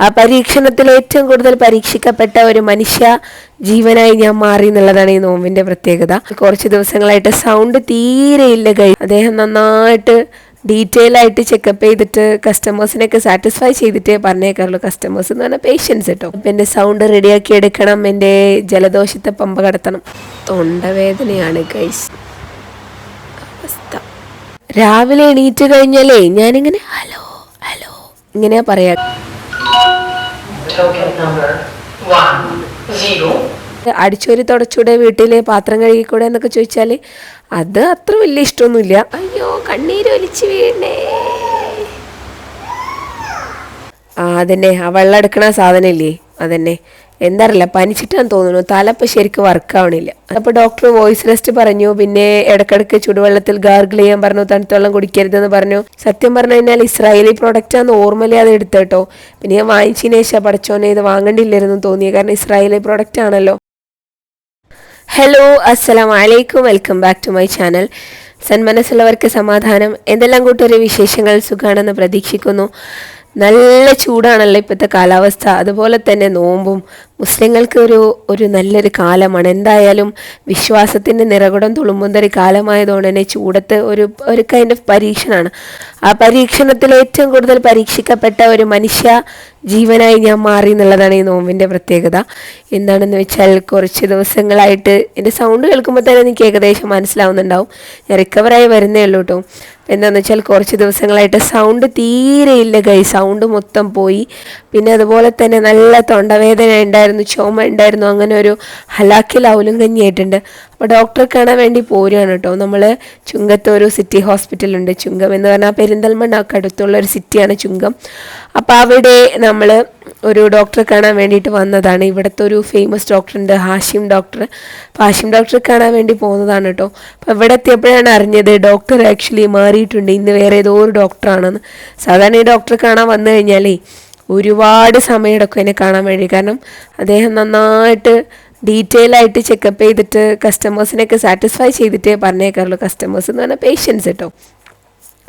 ആ പരീക്ഷണത്തിൽ ഏറ്റവും കൂടുതൽ പരീക്ഷിക്കപ്പെട്ട ഒരു മനുഷ്യ ജീവനായി ഞാൻ മാറി എന്നുള്ളതാണ് ഈ നോമ്പിന്റെ പ്രത്യേകത. കുറച്ച് ദിവസങ്ങളായിട്ട് സൗണ്ട് തീരെയില്ല ഗൈസ്. അദ്ദേഹം നന്നായിട്ട് ഡീറ്റെയിൽ ആയിട്ട് ചെക്കപ്പ് ചെയ്തിട്ട് കസ്റ്റമേഴ്സിനൊക്കെ സാറ്റിസ്ഫൈ ചെയ്തിട്ടേ പറഞ്ഞേക്കാറുള്ളൂ. കസ്റ്റമേഴ്സ് എന്ന് പറഞ്ഞാൽ പേഷ്യൻസ് കേട്ടോ. അപ്പം എൻ്റെ സൗണ്ട് റെഡിയാക്കി എടുക്കണം, എൻ്റെ ജലദോഷത്തെ പമ്പ കടത്തണം. തൊണ്ടവേദനയാണ് ഗൈസ് അവസ്ഥ. രാവിലെ എണീറ്റ് കഴിഞ്ഞാലേ ഞാനിങ്ങനെ ഹലോ ഹലോ ഇങ്ങനെയാ പറയാ. അടിച്ചോരി തുടച്ചൂടെ വീട്ടിലെ പാത്രം കഴുകിക്കൂടെ എന്നൊക്കെ ചോദിച്ചാൽ അത് അത്ര വലിയ ഇഷ്ടമൊന്നുമില്ല. അയ്യോ കണ്ണീര് ഒലിച്ച് വീണേ. അതന്നെ ആ വെള്ളം എടുക്കണ സാധനം ഇല്ലേ, അതന്നെ എന്താറില്ല പനിച്ചിട്ടാന്ന് തോന്നുന്നു. തലപ്പ് ശരിക്കും വർക്കാവണില്ല. അപ്പോൾ ഡോക്ടർ വോയിസ് റെസ്റ്റ് പറഞ്ഞു. പിന്നെ ഇടക്കിടക്ക് ചുടുവെള്ളത്തിൽ ഗാർഗിൾ ചെയ്യാൻ പറഞ്ഞു, തണുത്ത വെള്ളം കുടിക്കരുതെന്ന് പറഞ്ഞു. സത്യം പറഞ്ഞു കഴിഞ്ഞാൽ ഇസ്രായേലി പ്രോഡക്റ്റാന്ന് ഓർമ്മലേ അത് എടുത്തേട്ടോ. പിന്നെ ഞാൻ വാങ്ങിച്ചതിന് ശേഷം പഠിച്ചോനെ ഇത് വാങ്ങണ്ടില്ലായിരുന്നു തോന്നിയ, കാരണം ഇസ്രായേലി പ്രോഡക്റ്റ് ആണല്ലോ. ഹലോ അസ്സലാമു അലൈക്കും, welcome back to my channel. സന്മനസ്സുള്ളവർക്ക് സമാധാനം. എന്തെല്ലാം കൂട്ടൊരു വിശേഷങ്ങൾ, സുഖാണെന്ന് പ്രതീക്ഷിക്കുന്നു. നല്ല ചൂടാണല്ലോ ഇപ്പോഴത്തെ കാലാവസ്ഥ. അതുപോലെ തന്നെ നോമ്പും മുസ്ലിങ്ങൾക്ക് ഒരു നല്ലൊരു കാലമാണ്. എന്തായാലും വിശ്വാസത്തിൻ്റെ നിറകുടം തുളുമ്പുന്നൊരു കാലമായതുകൊണ്ട് തന്നെ ചൂടത്ത് ഒരു കൈൻഡ് ഓഫ് പരീക്ഷണമാണ്. ആ പരീക്ഷണത്തിൽ ഏറ്റവും കൂടുതൽ പരീക്ഷിക്കപ്പെട്ട ഒരു മനുഷ്യ ജീവനായി ഞാൻ മാറി എന്നുള്ളതാണ് ഈ നോമ്പിൻ്റെ പ്രത്യേകത. എന്താണെന്ന് വെച്ചാൽ കുറച്ച് ദിവസങ്ങളായിട്ട് എൻ്റെ സൗണ്ട് കേൾക്കുമ്പോൾ തന്നെ എനിക്ക് ഏകദേശം മനസ്സിലാവുന്നുണ്ടാവും. ഞാൻ റിക്കവറായി വരുന്നേ ഉള്ളൂ കേട്ടോ. എന്താണെന്ന് വെച്ചാൽ കുറച്ച് ദിവസങ്ങളായിട്ട് സൗണ്ട് തീരെയില്ല ഗൈസ്. സൗണ്ട് മൊത്തം പോയി. പിന്നെ അതുപോലെ തന്നെ നല്ല തൊണ്ടവേദന ഉണ്ടായിരുന്നു, ചുമ ഉണ്ടായിരുന്നു. അങ്ങനെ ഒരു ഹലാക്കിൽ ഔലും കഞ്ഞിയായിട്ടുണ്ട്. അപ്പോൾ ഡോക്ടറെ കാണാൻ വേണ്ടി പോരുകയാണ് കേട്ടോ. നമ്മൾ ചുങ്കത്ത് ഒരു സിറ്റി ഹോസ്പിറ്റലുണ്ട്. ചുങ്കം എന്ന് പറഞ്ഞാൽ പെരിന്തൽമണ്ണക്ക് അടുത്തുള്ള ഒരു സിറ്റിയാണ് ചുങ്കം. അപ്പോൾ അവിടെ നമ്മൾ ഒരു ഡോക്ടറെ കാണാൻ വേണ്ടിയിട്ട് വന്നതാണ്. ഇവിടുത്തെ ഒരു ഫേമസ് ഡോക്ടറുണ്ട്, ഹാഷിം ഡോക്ടർ. അപ്പോൾ ഹാഷിം ഡോക്ടറെ കാണാൻ വേണ്ടി പോകുന്നതാണ് കേട്ടോ. അപ്പോൾ ഇവിടെ എത്തിയപ്പോഴാണ് അറിഞ്ഞത് ഡോക്ടർ ആക്ച്വലി മാറിയിട്ടുണ്ട്. ഇന്ന് വേറെ ഏതോ ഒരു ഡോക്ടറാണെന്ന്. സാധാരണ ഈ ഡോക്ടറെ കാണാൻ വന്നു കഴിഞ്ഞാലേ ഒരുപാട് സമയം എടുക്കും എന്നെ കാണാൻ വേണ്ടി. കാരണം അദ്ദേഹം നന്നായിട്ട് ഡീറ്റെയിൽ ആയിട്ട് ചെക്കപ്പ് ചെയ്തിട്ട് കസ്റ്റമേഴ്സിനൊക്കെ സാറ്റിസ്ഫൈ ചെയ്തിട്ടേ പറഞ്ഞേക്കാറുള്ളൂ. കസ്റ്റമേഴ്സ് എന്ന് പറഞ്ഞാൽ പേഷ്യൻസ് കേട്ടോ.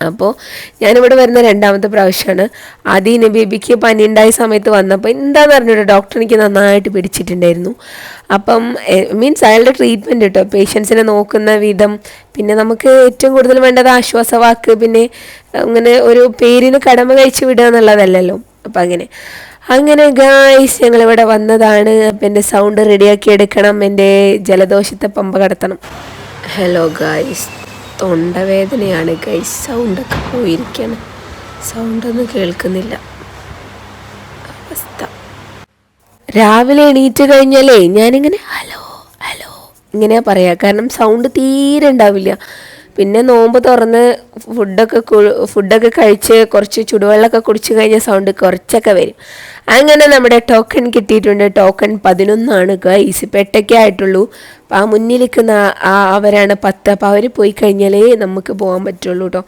അപ്പോൾ ഞാനിവിടെ വരുന്ന രണ്ടാമത്തെ പ്രാവശ്യമാണ്. ആദ്യം ബേബിക്ക് പനി ഉണ്ടായ സമയത്ത് വന്നപ്പോൾ എന്താണെന്ന് അറിഞ്ഞൂടെ ഡോക്ടർ എനിക്ക് നന്നായിട്ട് പിടിച്ചിട്ടുണ്ടായിരുന്നു. അപ്പം മീൻസ് അയാളുടെ ട്രീറ്റ്മെൻറ്റ് കേട്ടോ, പേഷ്യൻസിനെ നോക്കുന്ന വിധം. പിന്നെ നമുക്ക് ഏറ്റവും കൂടുതൽ വേണ്ടത് ആശ്വാസവാക്ക്. പിന്നെ അങ്ങനെ ഒരു പേരിന് കടമ കഴിച്ച് വിടുക എന്നുള്ളതല്ലല്ലോ. അപ്പം അങ്ങനെ ഗായ്സ് ഞങ്ങളിവിടെ വന്നതാണ്. അപ്പം എൻ്റെ സൗണ്ട് റെഡിയാക്കി എടുക്കണം, എൻ്റെ ജലദോഷത്തെ പമ്പ കടത്തണം. ഹലോ ഗായ്സ്, തൊണ്ടവേദനയാണ് ഗൈസ്. സൗണ്ടൊക്കെ പോയിരിക്കുകയാണ്, സൗണ്ടൊന്നും കേൾക്കുന്നില്ല അവസ്ഥ. രാവിലെ എണീറ്റ് കഴിഞ്ഞാലേ ഞാനിങ്ങനെ ഹലോ ഹലോ ഇങ്ങനെയാ പറയാ, കാരണം സൗണ്ട് തീരെ ഉണ്ടാവില്ല. പിന്നെ നോമ്പ് തുറന്ന് ഫുഡൊക്കെ കഴിച്ച് കുറച്ച് ചുടുവെള്ളമൊക്കെ കുടിച്ച് കഴിഞ്ഞാൽ സൗണ്ട് കുറച്ചൊക്കെ വരും. അങ്ങനെ നമ്മുടെ ടോക്കൺ കിട്ടിയിട്ടുണ്ട്. Token 11 guys. ഇപ്പം 8 ആയിട്ടുള്ളൂ. അപ്പം ആ മുന്നിലിരിക്കുന്ന അവരാണ് 10. അപ്പോൾ അവർ പോയി കഴിഞ്ഞാലേ നമുക്ക് പോകാൻ പറ്റുള്ളൂ കേട്ടോ.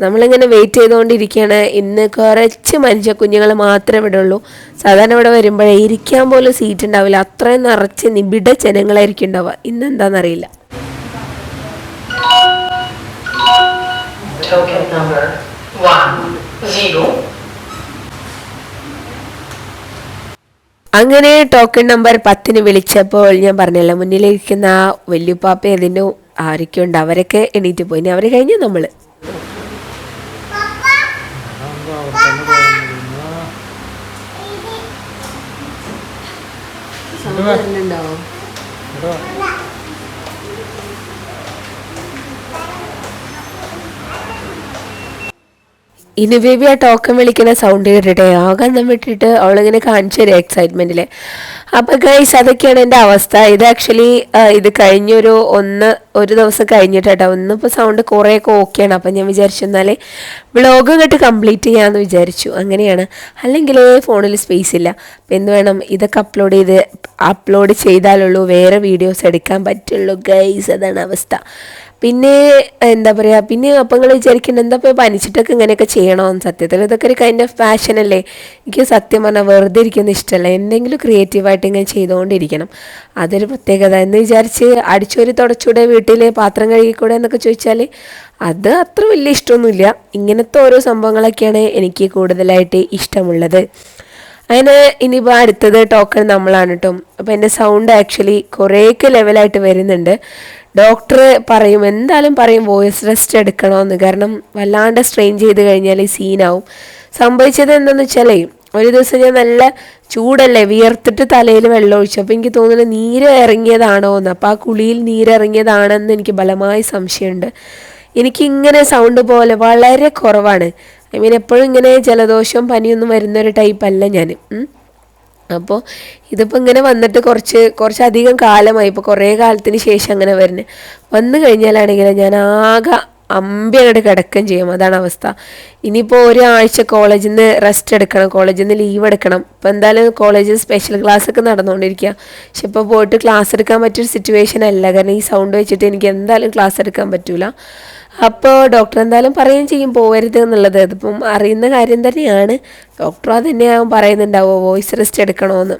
നമ്മളിങ്ങനെ വെയിറ്റ് ചെയ്തുകൊണ്ടിരിക്കുകയാണ്. ഇന്ന് കുറച്ച് മനുഷ്യ കുഞ്ഞുങ്ങൾ മാത്രമേ ഇവിടെ ഉള്ളൂ. സാധാരണ ഇവിടെ വരുമ്പോഴേ ഇരിക്കാൻ പോലും സീറ്റ് ഉണ്ടാവില്ല. അത്രയും നിറച്ച് നിബിഡ ജനങ്ങളായിരിക്കും ഉണ്ടാവുക. ഇന്നെന്താണെന്നറിയില്ല. Token number 10. അങ്ങനെ ടോക്കൺ നമ്പർ 10 വിളിച്ചപ്പോൾ ഞാൻ പറഞ്ഞല്ലോ, മുന്നിലിരിക്കുന്ന ആ വല്യുപ്പാപ്പ അതിൻ്റെ ആരൊക്കെയുണ്ട് അവരൊക്കെ എണീറ്റ് പോയി. ഇനി അവർ കഴിഞ്ഞു നമ്മൾ. ഇനി ബേബി ആ ടോക്കൺ വിളിക്കുന്ന സൗണ്ട് കേട്ടിട്ടേ ആകാൻ വിട്ടിട്ട് അവളിങ്ങനെ കാണിച്ചു തരും എക്സൈറ്റ്മെൻറ്റിൽ. അപ്പോൾ ഗൈസ് അതൊക്കെയാണ് എൻ്റെ അവസ്ഥ. ഇത് ആക്ച്വലി ഇത് ഒരു ദിവസം കഴിഞ്ഞിട്ടാട്ടോ. ഇന്നിപ്പോൾ സൗണ്ട് കുറേയൊക്കെ ഓക്കെയാണ്. അപ്പം ഞാൻ വിചാരിച്ചു എന്നാൽ വ്ളോഗ് ഇങ്ങോട്ട് കംപ്ലീറ്റ് ചെയ്യാമെന്ന് വിചാരിച്ചു. അങ്ങനെയാണ്, അല്ലെങ്കിൽ ഫോണിൽ സ്പേസ് ഇല്ല. അപ്പം എന്ത് വേണം, ഇതൊക്കെ അപ്ലോഡ് ചെയ്താലുള്ളൂ വേറെ വീഡിയോസ് എടുക്കാൻ പറ്റുള്ളൂ ഗൈസ്. അതാണ് അവസ്ഥ. പിന്നെ എന്താ പറയുക, പിന്നെ അപ്പം നിങ്ങൾ വിചാരിക്കുന്നത് എന്താ ഇപ്പോൾ പനിച്ചിട്ടൊക്കെ ഇങ്ങനെയൊക്കെ ചെയ്യണമെന്ന്. സത്യത്തിൽ ഇതൊക്കെ ഒരു കൈൻഡ് ഓഫ് പാഷൻ അല്ലേ. എനിക്ക് സത്യം പറഞ്ഞാൽ വെറുതെ ഇരിക്കുന്ന ഇഷ്ടമല്ല. എന്തെങ്കിലും ക്രിയേറ്റീവായിട്ട് ഇങ്ങനെ ചെയ്തുകൊണ്ടിരിക്കണം, അതൊരു പ്രത്യേകത. എന്ന് വിചാരിച്ച് അടിച്ചോരി തുടച്ചൂടെ വീട്ടിലെ പാത്രം കഴുകിക്കൂടെ എന്നൊക്കെ ചോദിച്ചാൽ അത് അത്ര വലിയ ഇഷ്ടമൊന്നുമില്ല. ഇങ്ങനത്തെ ഓരോ സംഭവങ്ങളൊക്കെയാണ് എനിക്ക് കൂടുതലായിട്ട് ഇഷ്ടമുള്ളത്. അങ്ങനെ ഇനിയിപ്പോൾ അടുത്തത് ടോക്കൺ നമ്മളാണ് കേട്ടോ. അപ്പോൾ എൻ്റെ സൗണ്ട് ആക്ച്വലി കുറേയൊക്കെ ലെവലായിട്ട് വരുന്നുണ്ട്. ഡോക്ടർ പറയും, എന്തായാലും പറയും വോയിസ് റെസ്റ്റ് എടുക്കണമെന്ന്. കാരണം വല്ലാണ്ട് സ്ട്രെയിൻ ചെയ്ത് കഴിഞ്ഞാൽ ഈ സീനാവും. സംഭവിച്ചത് എന്താണെന്ന് വെച്ചാലേ, ഒരു ദിവസം ഞാൻ നല്ല ചൂടല്ലേ, വിയർത്തിട്ട് തലയിൽ വെള്ളം ഒഴിച്ചു. അപ്പോൾ എനിക്ക് തോന്നുന്നത് നീര് ഇറങ്ങിയതാണോ എന്ന്. അപ്പോൾ ആ കുളിയിൽ നീരിറങ്ങിയതാണെന്ന് എനിക്ക് ബലമായ സംശയമുണ്ട്. എനിക്കിങ്ങനെ സൗണ്ട് പോലെ വളരെ കുറവാണ്. ഐ മീൻ എപ്പോഴും ഇങ്ങനെ ജലദോഷവും പനിയൊന്നും വരുന്നൊരു ടൈപ്പല്ല ഞാൻ. അപ്പോൾ ഇതിപ്പോൾ ഇങ്ങനെ വന്നിട്ട് കുറച്ചധികം കാലമായി. ഇപ്പോൾ കുറേ കാലത്തിന് ശേഷം അങ്ങനെ വരുന്നത്. വന്നു കഴിഞ്ഞാലാണെങ്കിൽ ഞാൻ ആകെ അമ്പി അങ്ങോട്ട് കിടക്കുകയും ചെയ്യും. അതാണ് അവസ്ഥ. ഇനിയിപ്പോൾ ഒരാഴ്ച കോളേജിൽ നിന്ന് റെസ്റ്റ് എടുക്കണം, കോളേജിൽ നിന്ന് ലീവ് എടുക്കണം. ഇപ്പോൾ എന്തായാലും കോളേജിൽ സ്പെഷ്യൽ ക്ലാസ് ഒക്കെ നടന്നുകൊണ്ടിരിക്കുക. പക്ഷെ ഇപ്പോൾ പോയിട്ട് ക്ലാസ് എടുക്കാൻ പറ്റിയൊരു സിറ്റുവേഷൻ അല്ല. കാരണം ഈ സൗണ്ട് വെച്ചിട്ട് എനിക്ക് എന്തായാലും ക്ലാസ് എടുക്കാൻ പറ്റില്ല. അപ്പോൾ ഡോക്ടർ എന്തായാലും പറയുകയും ചെയ്യും പോകരുത് എന്നുള്ളത്. അതിപ്പം അറിയുന്ന കാര്യം തന്നെയാണ്. ഡോക്ടർ അത് തന്നെയാവും പറയുന്നുണ്ടാവുമോ വോയിസ് റെസ്റ്റ് എടുക്കണമെന്ന്.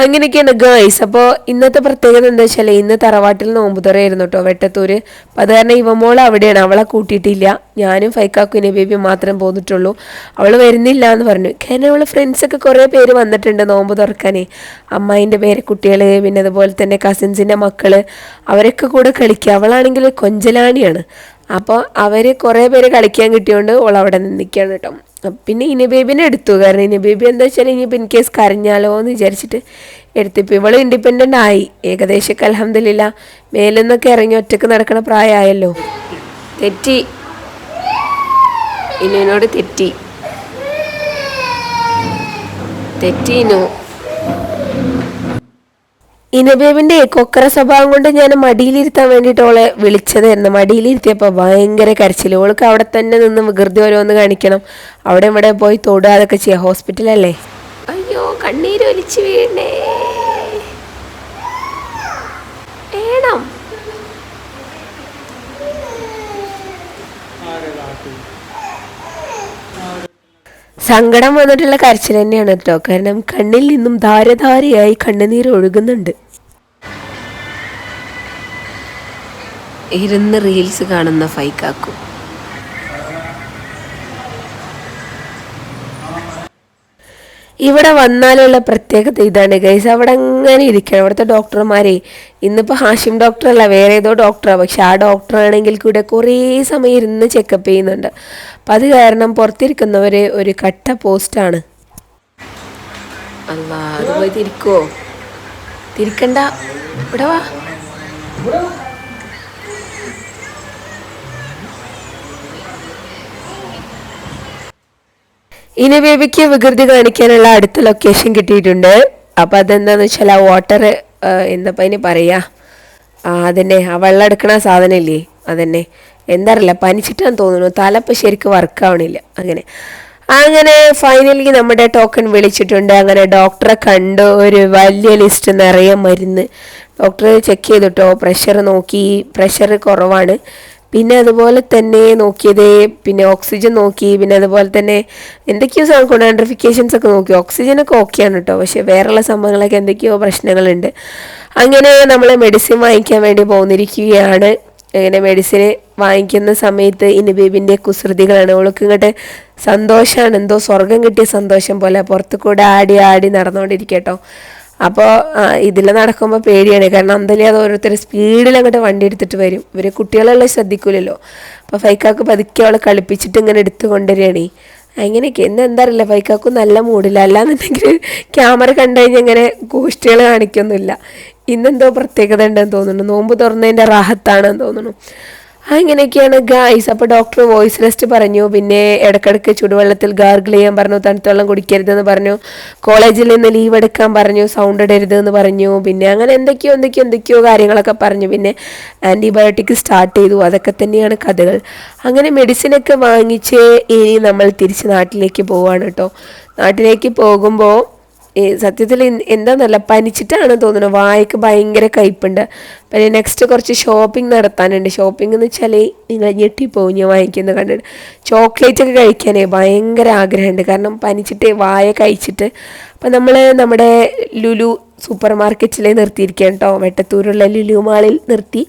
അങ്ങനെയൊക്കെയാണ് ഗേൾസ്. അപ്പോൾ ഇന്നത്തെ പ്രത്യേകത എന്താ വെച്ചാൽ, ഇന്ന് തറവാട്ടിൽ നോമ്പുതുറയായിരുന്നു കേട്ടോ, വെട്ടത്തൂര്. അപ്പം അത് കാരണം ഇവമോൾ അവിടെയാണ്, അവളെ കൂട്ടിയിട്ടില്ല. ഞാനും ഫൈക്കാക്കും ഇനി ബേബി മാത്രം പോന്നിട്ടുള്ളൂ. അവൾ വരുന്നില്ല എന്ന് പറഞ്ഞു. കാരണം അവൾ ഫ്രണ്ട്സൊക്കെ കുറേ പേര് വന്നിട്ടുണ്ട് നോമ്പ് തുറക്കാനേ. അമ്മായിൻ്റെ പേര് കുട്ടികൾ, പിന്നെ അതുപോലെ തന്നെ കസിൻസിൻ്റെ മക്കൾ, അവരൊക്കെ കൂടെ കളിക്കുക. അവളാണെങ്കിൽ കൊഞ്ചലാണിയാണ്. അപ്പോൾ അവർ കുറേ പേര് കളിക്കാൻ കിട്ടിയോണ്ട് അവൾ അവിടെ നിൽക്കുകയാണ് കേട്ടോ. പിന്നെ ഇനബേബിനെ എടുത്തു. കാരണം ഇനബേബി എന്താ വെച്ചാൽ ഇനിയിപ്പോൾ ഇൻ കേസ് കരഞ്ഞാലോ എന്ന് വിചാരിച്ചിട്ട് എടുത്തിപ്പോൾ ഇവൾ ഇൻഡിപെൻഡൻ്റ് ആയി ഏകദേശമൊക്കെ. അൽഹംദുലില്ലാ മേലിൽ നിന്നൊക്കെ ഇറങ്ങി ഒറ്റക്ക് നടക്കണ പ്രായമായല്ലോ. തെറ്റി, ഇനുവിനോട് തെറ്റിനു. ഇനബേബിൻ്റെ കൊക്കറ സ്വഭാവം കൊണ്ട് ഞാൻ മടിയിലിരുത്താൻ വേണ്ടിയിട്ട് അവളെ വിളിച്ചതായിരുന്നു. മടിയിലിരുത്തിയപ്പോൾ ഭയങ്കര കരച്ചിൽ. അവൾക്ക് അവിടെ തന്നെ നിന്ന് വികൃതി ഓരോന്ന് കാണിക്കണം, അവിടെ ഇവിടെ പോയി തൊടുക, അതൊക്കെ ചെയ്യാം. ഹോസ്പിറ്റലല്ലേ. അയ്യോ കണ്ണീര് ഒലിച്ച് വീണേ. വേണം സങ്കടം വന്നിട്ടുള്ള കരച്ചിൽ തന്നെയാണ് കേട്ടോ. കാരണം കണ്ണിൽ നിന്നും ധാരധാരയായി കണ്ണുനീർ ഒഴുകുന്നുണ്ട്. ഇരുന്ന് റീൽസ് കാണുന്ന ഫൈക്കാക്കും. ഇവിടെ വന്നാലുള്ള പ്രത്യേകത ഇതാണ് ഗൈസ്, അവിടെ അങ്ങനെ ഇരിക്കണം. അവിടുത്തെ ഡോക്ടർമാരെ, ഇന്നിപ്പോൾ ഹാഷിം ഡോക്ടറല്ല വേറെ ഏതോ ഡോക്ടറാണ്. പക്ഷെ ആ ഡോക്ടറാണെങ്കിൽ കൂടെ കുറേ സമയം ഇരുന്ന് ചെക്കപ്പ് ചെയ്യുന്നുണ്ട്. അപ്പം അത് കാരണം പുറത്തിരിക്കുന്നവർ ഒരു കട്ട പോസ്റ്റാണ്. അല്ലാ, അത് പോയി തിരിക്കുവോ? തിരിക്കണ്ട, ഇവിടെ വാ. ഇനി ബേബിക്ക് വികൃതി കാണിക്കാനുള്ള അടുത്ത ലൊക്കേഷൻ കിട്ടിയിട്ടുണ്ട്. അപ്പോൾ അതെന്താണെന്ന് വെച്ചാൽ ആ വാട്ടർ എന്താപ്പം അതിന് പറയുക, അതന്നെ ആ വെള്ളം എടുക്കണ സാധനമില്ലേ, അതന്നെ എന്താ അറിയില്ല, പനിച്ചിട്ടാന്ന് തോന്നുന്നു. തലപ്പ് ശരിക്കും വർക്കാവണില്ല. അങ്ങനെ ഫൈനലി നമ്മുടെ ടോക്കൺ വിളിച്ചിട്ടുണ്ട്. അങ്ങനെ ഡോക്ടറെ കണ്ടു. ഒരു വലിയ ലിസ്റ്റ് നിറയെ മരുന്ന് ഡോക്ടർ ചെക്ക് ചെയ്തിട്ടോ. പ്രഷർ നോക്കി, പ്രഷർ കുറവാണ്. പിന്നെ അതുപോലെ തന്നെ നോക്കിയത്, പിന്നെ ഓക്സിജൻ നോക്കി, പിന്നെ അതുപോലെ തന്നെ എന്തൊക്കെയോ കോൺട്രിഫിക്കേഷൻസ് ഒക്കെ നോക്കി. ഓക്സിജനൊക്കെ ഓക്കെയാണ് കേട്ടോ, പക്ഷേ വേറെയുള്ള സംഭവങ്ങളൊക്കെ എന്തൊക്കെയോ പ്രശ്നങ്ങളുണ്ട്. അങ്ങനെ നമ്മൾ മെഡിസിൻ വാങ്ങിക്കാൻ വേണ്ടി പോന്നിരിക്കുകയാണ്. അങ്ങനെ മെഡിസിന് വാങ്ങിക്കുന്ന സമയത്ത് ഇനി ബേബിൻ്റെ കുസൃതികളാണ്. അവൾക്ക് ഇങ്ങോട്ട് സന്തോഷമാണ്, എന്തോ സ്വർഗം കിട്ടിയ സന്തോഷം പോലെ പുറത്തു കൂടെ ആടി ആടി നടന്നുകൊണ്ടിരിക്കട്ടോ. അപ്പോൾ ഇതിൽ നടക്കുമ്പോൾ പേടിയാണ്. കാരണം എന്തായാലും അത് ഓരോരുത്തർ സ്പീഡിൽ അങ്ങോട്ട് വണ്ടി എടുത്തിട്ട് വരും. ഇവർ കുട്ടികളെല്ലാം ശ്രദ്ധിക്കില്ലല്ലോ. അപ്പോൾ ഫൈക്കാക്ക് പതുക്കെ അവളെ കളിപ്പിച്ചിട്ട് ഇങ്ങനെ എടുത്തു കൊണ്ടുവരികയാണ്. അങ്ങനെയൊക്കെ എന്താ അറിയില്ല, ഫൈക്കാക്കും നല്ല മൂഡില്ല. അല്ലാന്നുണ്ടെങ്കിൽ ക്യാമറ കണ്ടു കഴിഞ്ഞാൽ ഇങ്ങനെ ഗോഷ്ടികൾ കാണിക്കൊന്നുമില്ല. ഇന്നെന്തോ പ്രത്യേകത ഉണ്ടെന്ന് തോന്നുന്നു. നോമ്പ് തുറന്നതിൻ്റെ റാഹത്താണെന്ന് തോന്നുന്നു. അങ്ങനെയൊക്കെയാണ് ഗായ്സ്. അപ്പോൾ ഡോക്ടർ വോയിസ് റെസ്റ്റ് പറഞ്ഞു. പിന്നെ ഇടയ്ക്കിടയ്ക്ക് ചുടുവെള്ളത്തിൽ ഗാർഗിൾ ചെയ്യാൻ പറഞ്ഞു, തണുത്ത വെള്ളം കുടിക്കരുതെന്ന് പറഞ്ഞു, കോളേജിൽ നിന്ന് ലീവ് എടുക്കാൻ പറഞ്ഞു, സൗണ്ട് ഇടരുതെന്ന് പറഞ്ഞു. പിന്നെ അങ്ങനെ എന്തൊക്കെയോ കാര്യങ്ങളൊക്കെ പറഞ്ഞു. പിന്നെ ആൻറ്റിബയോട്ടിക് സ്റ്റാർട്ട് ചെയ്തു. അതൊക്കെ തന്നെയാണ് കഥകൾ. അങ്ങനെ മെഡിസിനൊക്കെ വാങ്ങിച്ച് ഇനി നമ്മൾ തിരിച്ച് നാട്ടിലേക്ക് പോവാണ് കേട്ടോ. നാട്ടിലേക്ക് പോകുമ്പോൾ സത്യത്തിൽ എന്താണെന്നല്ല, പനിച്ചിട്ടാണ് തോന്നുന്നത്. വായക്ക് ഭയങ്കര കയ്പുണ്ട്. പിന്നെ നെക്സ്റ്റ് കുറച്ച് ഷോപ്പിംഗ് നടത്താനുണ്ട്. ഷോപ്പിംഗ് എന്ന് വെച്ചാൽ നിങ്ങൾ ഞെട്ടിപ്പോവും ഞാൻ വാങ്ങിക്കുന്നത് കണ്ടിട്ട്. ചോക്ലേറ്റ് ഒക്കെ കഴിക്കാനേ ഭയങ്കര ആഗ്രഹമുണ്ട്. കാരണം പനിച്ചിട്ട് വായ കഴിച്ചിട്ട്. അപ്പം നമ്മൾ നമ്മുടെ ലുലു സൂപ്പർ മാർക്കറ്റിൽ നിർത്തിയിരിക്കുകയാണ് കേട്ടോ. വെട്ടത്തൂരുള്ള ലുലു മാളിൽ നിർത്തി.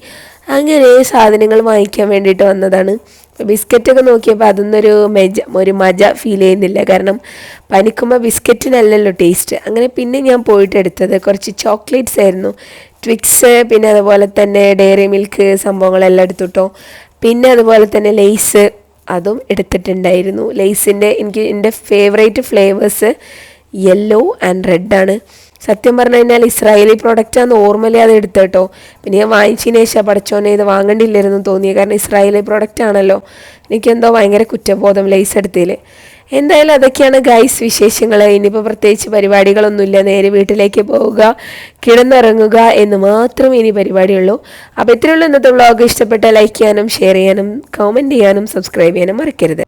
അങ്ങനെ സാധനങ്ങൾ വാങ്ങിക്കാൻ വേണ്ടിയിട്ട് വന്നതാണ്. ബിസ്ക്കറ്റൊക്കെ നോക്കിയപ്പോൾ അതൊന്നൊരു ഒരു മജ ഫീൽ ചെയ്യുന്നില്ല. കാരണം പനിക്കുമ്പോൾ ബിസ്ക്കറ്റിനല്ലല്ലോ ടേസ്റ്റ്. അങ്ങനെ പിന്നെ ഞാൻ പോയിട്ട് എടുത്തത് കുറച്ച് ചോക്ലേറ്റ്സ് ആയിരുന്നു. ട്വിക്സ്, പിന്നെ അതുപോലെ തന്നെ ഡയറി മിൽക്ക് സംഭവങ്ങളെല്ലാം എടുത്തുട്ടോ. പിന്നെ അതുപോലെ തന്നെ ലെയ്സ് അതും എടുത്തിട്ടുണ്ടായിരുന്നു. ലെയ്സിൻ്റെ എൻ്റെ ഫേവറേറ്റ് ഫ്ലേവേഴ്സ് യെല്ലോ ആൻഡ് റെഡാണ്. സത്യം പറഞ്ഞു കഴിഞ്ഞാൽ ഇസ്രായേലി പ്രൊഡക്റ്റാന്ന് ഓർമ്മയിലേ അത് എടുത്തേട്ടോ. പിന്നെ ഞാൻ വാങ്ങിച്ചതിന് ശേഷം പഠിച്ചോനെ ഇത് വാങ്ങേണ്ടില്ലായിരുന്നു തോന്നിയത്. കാരണം ഇസ്രായേലി പ്രൊഡക്റ്റ് ആണല്ലോ. എനിക്കെന്തോ ഭയങ്കര കുറ്റബോധം ലെയ്സ് എടുത്തതിൽ. എന്തായാലും അതൊക്കെയാണ് ഗൈസ് വിശേഷങ്ങൾ. ഇനിയിപ്പോൾ പ്രത്യേകിച്ച് പരിപാടികളൊന്നുമില്ല. നേരെ വീട്ടിലേക്ക് പോവുക, കിടന്നിറങ്ങുക എന്ന് മാത്രമേ ഇനി പരിപാടിയുള്ളൂ. അപ്പോൾ ഇത്രയുള്ളൂ ഇന്നത്തെ വ്ളോഗ്. ഇഷ്ടപ്പെട്ട ലൈക്ക് ചെയ്യാനും ഷെയർ ചെയ്യാനും കമൻറ്റ് ചെയ്യാനും സബ്സ്ക്രൈബ് ചെയ്യാനും മറക്കരുത്.